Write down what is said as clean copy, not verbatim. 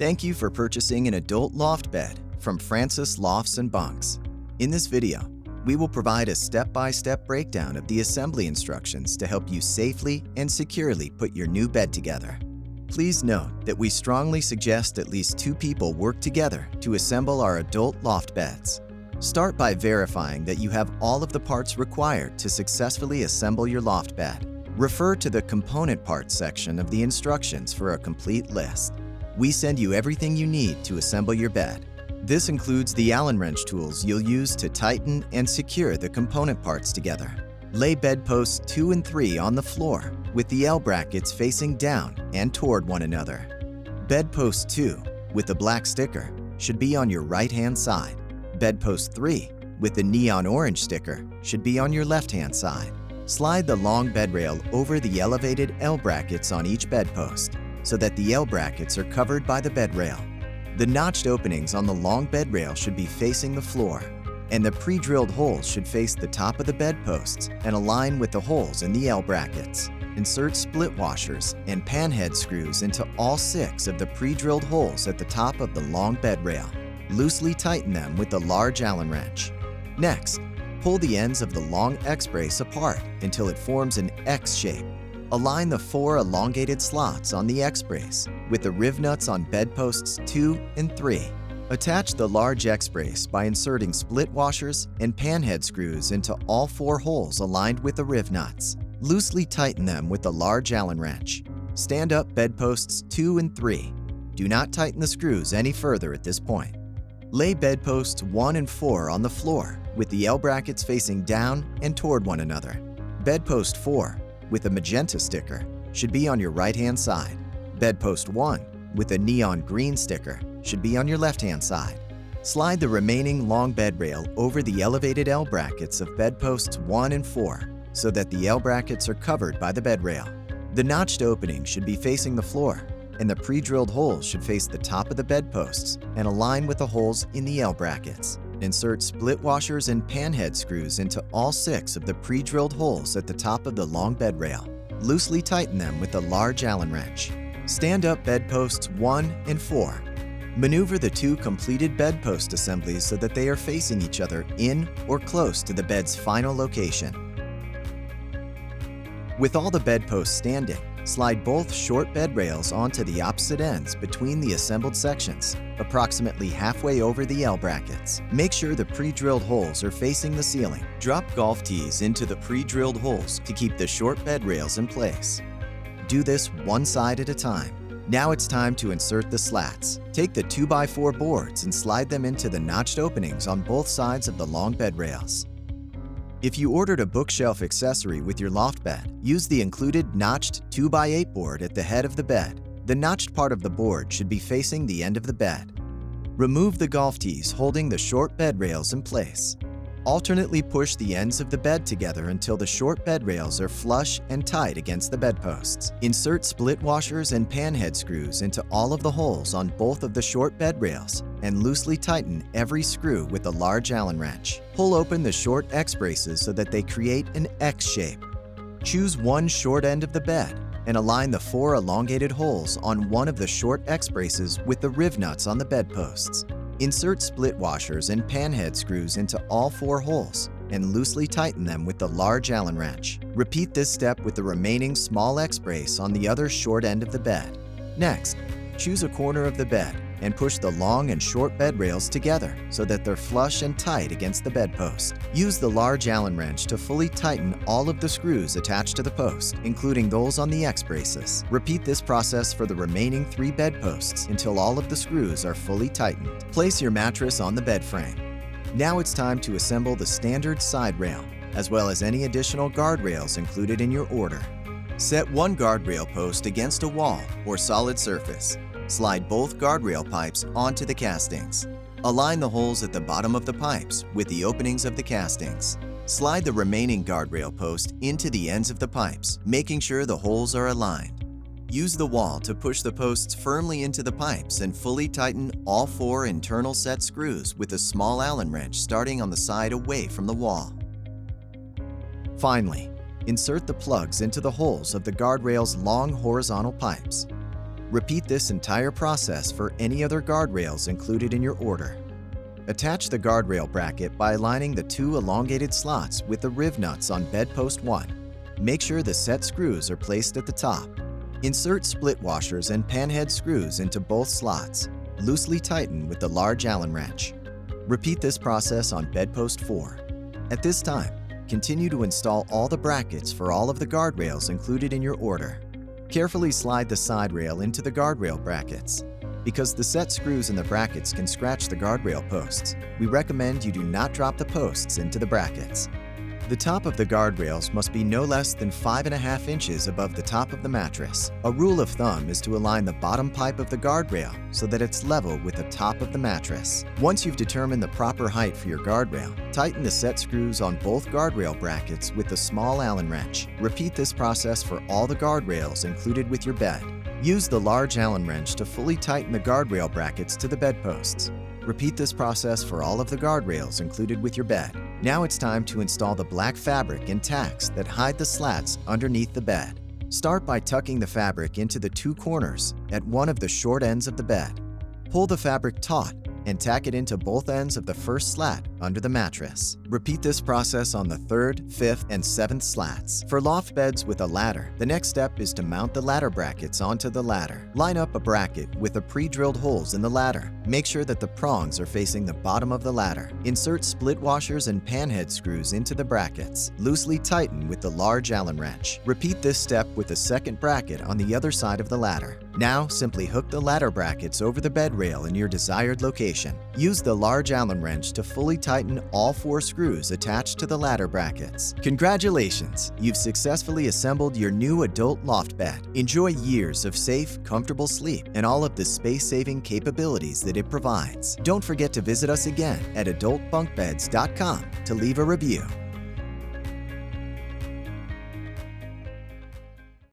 Thank you for purchasing an adult loft bed from Francis Lofts Bunks. In this video, we will provide a step-by-step breakdown of the assembly instructions to help you safely and securely put your new bed together. Please note that we strongly suggest at least 2 people work together to assemble our adult loft beds. Start by verifying that you have all of the parts required to successfully assemble your loft bed. Refer to the component parts section of the instructions for a complete list. We send you everything you need to assemble your bed. This includes the Allen wrench tools you'll use to tighten and secure the component parts together. Lay bedposts 2 and 3 on the floor with the L brackets facing down and toward one another. Bedpost 2 with the black sticker should be on your right-hand side. Bedpost 3 with the neon orange sticker should be on your left-hand side. Slide the long bed rail over the elevated L brackets on each bedpost so that the L brackets are covered by the bed rail. The notched openings on the long bed rail should be facing the floor, and the pre-drilled holes should face the top of the bedposts and align with the holes in the L brackets. Insert split washers and panhead screws into all 6 of the pre-drilled holes at the top of the long bed rail. Loosely tighten them with the large Allen wrench. Next, pull the ends of the long X-brace apart until it forms an X shape. Align the 4 elongated slots on the X-brace with the riv nuts on bedposts 2 and 3. Attach the large X-brace by inserting split washers and panhead screws into all 4 holes aligned with the riv nuts. Loosely tighten them with the large Allen wrench. Stand up bedposts 2 and 3. Do not tighten the screws any further at this point. Lay bedposts 1 and 4 on the floor with the L brackets facing down and toward one another. Bedpost 4 with a magenta sticker should be on your right-hand side. Bedpost 1 with a neon green sticker should be on your left-hand side. Slide the remaining long bed rail over the elevated L brackets of bedposts 1 and 4 so that the L brackets are covered by the bed rail. The notched opening should be facing the floor, and the pre-drilled holes should face the top of the bedposts and align with the holes in the L brackets. Insert split washers and panhead screws into all 6 of the pre-drilled holes at the top of the long bed rail. Loosely tighten them with the large Allen wrench. Stand up bedposts 1 and 4. Maneuver the 2 completed bedpost assemblies so that they are facing each other in or close to the bed's final location. With all the bedposts standing, slide both short bed rails onto the opposite ends between the assembled sections, approximately halfway over the L brackets. Make sure the pre-drilled holes are facing the ceiling. Drop golf tees into the pre-drilled holes to keep the short bed rails in place. Do this one side at a time. Now it's time to insert the slats. Take the 2x4 boards and slide them into the notched openings on both sides of the long bed rails. If you ordered a bookshelf accessory with your loft bed, use the included notched 2x8 board at the head of the bed. The notched part of the board should be facing the end of the bed. Remove the golf tees holding the short bed rails in place. Alternately push the ends of the bed together until the short bed rails are flush and tight against the bedposts. Insert split washers and panhead screws into all of the holes on both of the short bed rails and loosely tighten every screw with a large Allen wrench. Pull open the short X-braces so that they create an X shape. Choose one short end of the bed and align the 4 elongated holes on one of the short X-braces with the riv nuts on the bedposts. Insert split washers and panhead screws into all 4 holes and loosely tighten them with the large Allen wrench. Repeat this step with the remaining small X-brace on the other short end of the bed. Next, choose a corner of the bed and push the long and short bed rails together so that they're flush and tight against the bedpost. Use the large Allen wrench to fully tighten all of the screws attached to the post, including those on the X-braces. Repeat this process for the remaining 3 bedposts until all of the screws are fully tightened. Place your mattress on the bed frame. Now it's time to assemble the standard side rail, as well as any additional guardrails included in your order. Set one guardrail post against a wall or solid surface. Slide both guardrail pipes onto the castings. Align the holes at the bottom of the pipes with the openings of the castings. Slide the remaining guardrail post into the ends of the pipes, making sure the holes are aligned. Use the wall to push the posts firmly into the pipes and fully tighten all 4 internal set screws with a small Allen wrench starting on the side away from the wall. Finally, insert the plugs into the holes of the guardrail's long horizontal pipes. Repeat this entire process for any other guardrails included in your order. Attach the guardrail bracket by aligning the 2 elongated slots with the riv nuts on bedpost 1. Make sure the set screws are placed at the top. Insert split washers and panhead screws into both slots. Loosely tighten with the large Allen wrench. Repeat this process on bedpost 4. At this time, continue to install all the brackets for all of the guardrails included in your order. Carefully slide the side rail into the guardrail brackets. Because the set screws in the brackets can scratch the guardrail posts, we recommend you do not drop the posts into the brackets. The top of the guardrails must be no less than 5.5 inches above the top of the mattress. A rule of thumb is to align the bottom pipe of the guardrail so that it's level with the top of the mattress. Once you've determined the proper height for your guardrail, tighten the set screws on both guardrail brackets with the small Allen wrench. Repeat this process for all the guardrails included with your bed. Use the large Allen wrench to fully tighten the guardrail brackets to the bedposts. Repeat this process for all of the guardrails included with your bed. Now it's time to install the black fabric and tacks that hide the slats underneath the bed. Start by tucking the fabric into the 2 corners at one of the short ends of the bed. Pull the fabric taut and tack it into both ends of the first slat under the mattress. Repeat this process on the 3rd, 5th, and 7th slats. For loft beds with a ladder, the next step is to mount the ladder brackets onto the ladder. Line up a bracket with the pre-drilled holes in the ladder. Make sure that the prongs are facing the bottom of the ladder. Insert split washers and panhead screws into the brackets. Loosely tighten with the large Allen wrench. Repeat this step with the second bracket on the other side of the ladder. Now, simply hook the ladder brackets over the bed rail in your desired location. Use the large Allen wrench to fully tighten all 4 screws attached to the ladder brackets. Congratulations! You've successfully assembled your new adult loft bed. Enjoy years of safe, comfortable sleep and all of the space-saving capabilities that it provides. Don't forget to visit us again at adultbunkbeds.com to leave a review.